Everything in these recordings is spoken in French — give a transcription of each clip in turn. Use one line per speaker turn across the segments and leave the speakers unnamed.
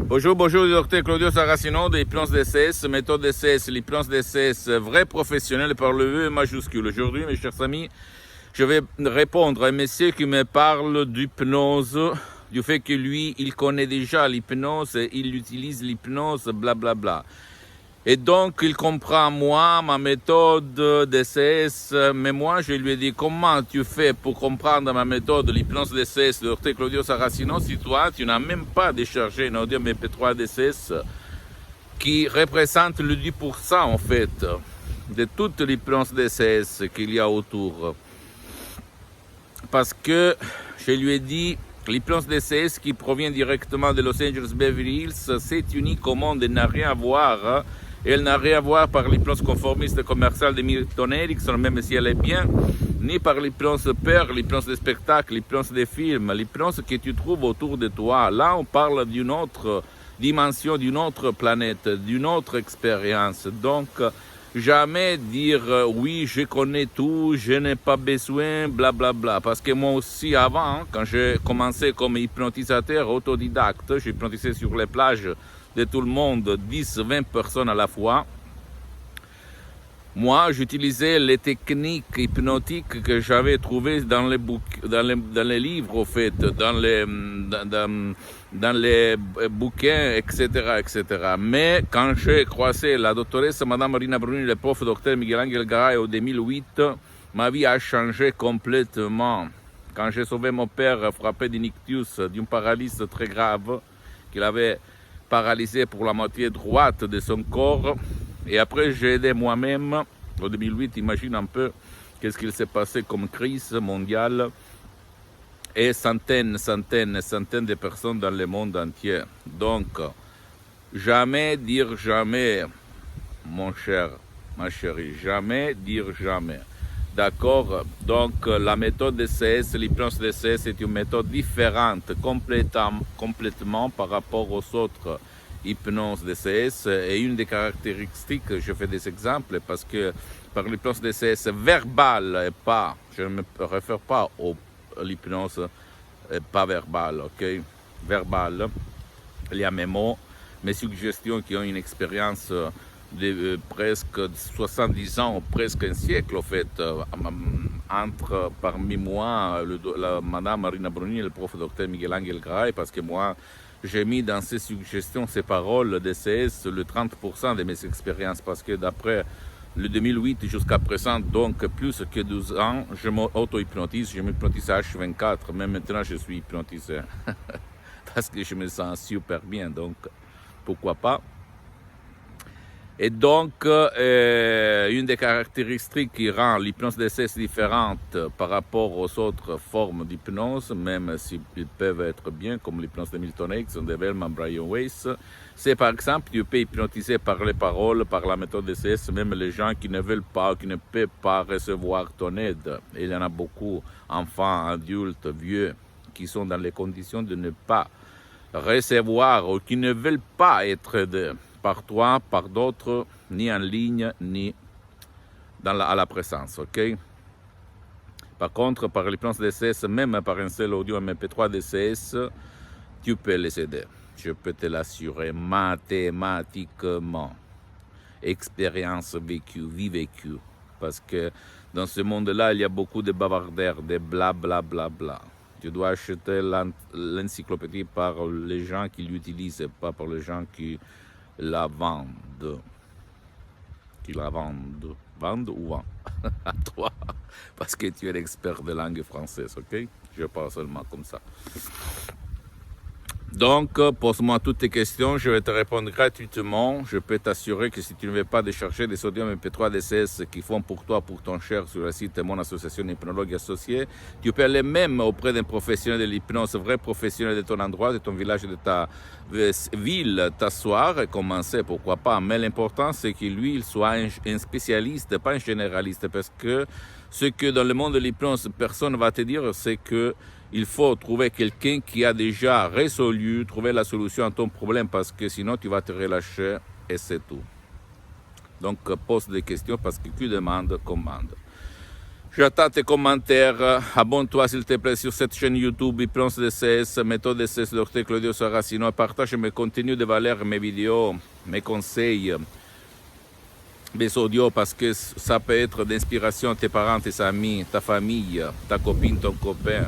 Bonjour, bonjour, docteur Claudio Saracino de l'hypnose DCS, méthode DCS, l'hypnose DCS, vrai professionnel par le E majuscule. Aujourd'hui, mes chers amis, je vais répondre à un monsieur qui me parle d'hypnose, du fait que lui, il connaît déjà l'hypnose, il utilise l'hypnose, blablabla. Et donc, il comprend moi, ma méthode DCS, mais moi, je lui ai dit, comment tu fais pour comprendre ma méthode, l'hypnose DCS, de Dr Claudio Saracino, si toi, tu n'as même pas déchargé un audio MP3 DCS qui représente le 10% en fait de toute l'hypnose DCS qu'il y a autour. Parce que je lui ai dit, l'hypnose DCS qui provient directement de Los Angeles Beverly Hills, c'est unique au monde et n'a rien à voir. Elle n'a rien à voir par l'hypnose conformiste commerciale de Milton Erickson, même si elle est bien, ni par l'hypnose peur, l'hypnose des spectacles, l'hypnose des films, l'hypnose que tu trouves autour de toi. Là, on parle d'une autre dimension, d'une autre planète, d'une autre expérience. Donc, jamais dire oui, je connais tout, je n'ai pas besoin, blablabla. Bla, bla. Parce que moi aussi, avant, quand j'ai commencé comme hypnotisateur autodidacte, j'hypnotisais sur les plages de tout le monde, 10-20 personnes à la fois. Moi, j'utilisais les techniques hypnotiques que j'avais trouvées dans les livres, au fait, dans les bouquins, etc., etc. Mais quand j'ai croisé la doctoresse Madame Marina Bruni, le prof docteur Miguel Angel Garay en 2008, ma vie a changé complètement. Quand j'ai sauvé mon père frappé d'un ictus, d'une paralysie très grave, qu'il avait paralysé pour la moitié droite de son corps. Et après, j'ai aidé moi-même. En 2008, imagine un peu qu'est-ce qu'il s'est passé comme crise mondiale. Et centaines de personnes dans le monde entier. Donc, jamais dire jamais, mon cher, ma chérie. Jamais dire jamais. D'accord? Donc, la méthode DCS, l'hypnose DCS est une méthode différente complètement par rapport aux autres hypnose DCS. Et une des caractéristiques, je fais des exemples, parce que par l'hypnose DCS verbale et pas, je ne me réfère pas à l'hypnose pas verbale, ok? Verbale, il y a mes mots, mes suggestions qui ont une expérience de presque 70 ans, ou presque un siècle, en fait, entre parmi moi, la Madame Marina Bruni et le prof docteur Miguel Angel Garay, parce que moi, j'ai mis dans ces suggestions, ces paroles DCS, le 30% de mes expériences, parce que d'après le 2008 jusqu'à présent, donc plus que 12 ans, je m'auto-hypnotise, je m'hypnotise à H24, même maintenant je suis hypnotisé, parce que je me sens super bien, donc pourquoi pas. Et donc, une des caractéristiques qui rend l'hypnose DCS différente par rapport aux autres formes d'hypnose, même s'ils peuvent être bien, comme l'hypnose de Milton Erickson, de Wellman, Brian Weiss, c'est par exemple, tu peux hypnotiser par les paroles, par la méthode DCS, même les gens qui ne veulent pas, qui ne peuvent pas recevoir ton aide. Et il y en a beaucoup, enfants, adultes, vieux, qui sont dans les conditions de ne pas recevoir ou qui ne veulent pas être aidés par toi, par d'autres, ni en ligne, ni à la présence, ok? Par contre, par l'hypnose DCS, même par un seul audio MP3 DCS, tu peux les aider. Je peux te l'assurer mathématiquement. Expérience vécue, vie vécue. Parce que dans ce monde-là, il y a beaucoup de bavardaires, de blablabla. Tu dois acheter l'encyclopédie par les gens qui l'utilisent, pas par les gens qui la vendent. Qui la vendent. Vendent ou vendent? À toi. Parce que tu es l'expert de langue française, ok? Je parle seulement comme ça. Donc, pose-moi toutes tes questions, je vais te répondre gratuitement. Je peux t'assurer que si tu ne veux pas décharger des sodium MP3 DCS qui font pour toi, pour ton cher, sur le site de mon association Hypnologue Associée, tu peux aller même auprès d'un professionnel de l'hypnose, vrai professionnel de ton endroit, de ton village, de ta ville, t'asseoir et commencer, pourquoi pas. Mais l'important, c'est que lui, il soit un spécialiste, pas un généraliste, parce que ce que dans le monde de l'hypnose, personne ne va te dire, c'est que il faut trouver quelqu'un qui a déjà résolu, trouver la solution à ton problème, parce que sinon tu vas te relâcher et c'est tout. Donc pose des questions parce que qui demande, commande. J'attends tes commentaires. Abonne-toi s'il te plaît sur cette chaîne YouTube Hypnose DCS, méthode DCS, Dr Claudio Saracino. Partage mes contenus de valeur, mes vidéos, mes conseils, mes audios parce que ça peut être d'inspiration à tes parents, tes amis, ta famille, ta copine, ton copain.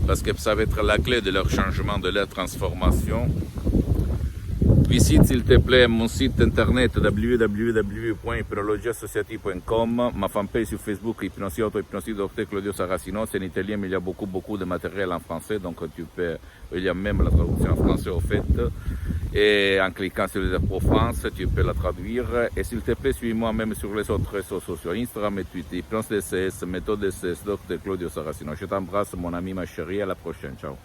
Parce que ça va être la clé de leur changement, de leur transformation. Visite s'il te plaît mon site internet www.hypnologieassociative.com, ma fanpage sur Facebook Hypnosie Auto-Hypnosie Dr Claudio Saracino, c'est en italien mais il y a beaucoup de matériel en français, donc il y a même la traduction en français au fait, et en cliquant sur les infos France, tu peux la traduire, et s'il te plaît suis-moi même sur les autres réseaux sociaux, Instagram et Twitter, Hypnose DCS, méthode DCS, Dr Claudio Saracino. Je t'embrasse mon ami, ma chérie, à la prochaine, ciao.